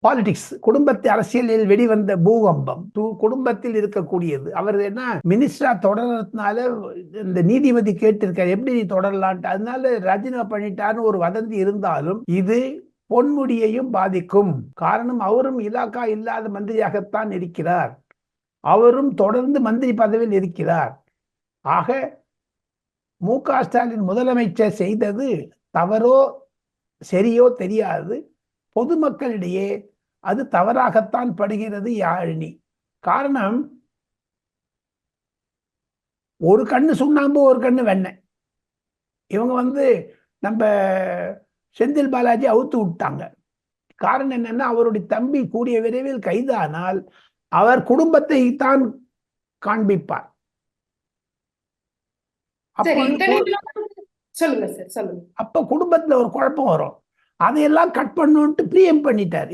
Politics, குடும்பத்து அரசியலில் வெளிவந்த பூகம்பம் குடும்பத்தில் இருக்கக்கூடியது. அவர் என்ன மினிஸ்டரா தொடர்றதுனால இந்த நீதிபதி கேட்டிருக்காரு எப்படி நீ தொடரலான்ட்டு, அதனால ராஜினாமா பண்ணிட்டாருன்னு ஒரு வதந்தி இருந்தாலும் இது பொன்முடியையும் பாதிக்கும். காரணம் அவரும் இலாக்கா இல்லாத மந்திரியாகத்தான் இருக்கிறார், அவரும் தொடர்ந்து மந்திரி பதவியில் இருக்கிறார். ஆக மு.க. ஸ்டாலின் முதலமைச்சர் செய்தது தவறோ சரியோ தெரியாது, பொதுமக்களிடையே அது தவறாகத்தான் படுகிறது யாழினி. காரணம், ஒரு கண்ணு சுண்ணாம்பு ஒரு கண்ணு வெண்ணெய். இவங்க நம்ம செந்தில் பாலாஜி அவுத்து விட்டாங்க. காரணம் என்னன்னா, அவருடைய தம்பி கூடிய விரைவில் கைதானால் அவர் குடும்பத்தை தான் காண்பிப்பார். அப்ப குடும்பத்துல ஒரு குழப்பம் வரும், அதையெல்லாம் கட் பண்ணுன்ட்டு பிரியம் பண்ணிட்டார்.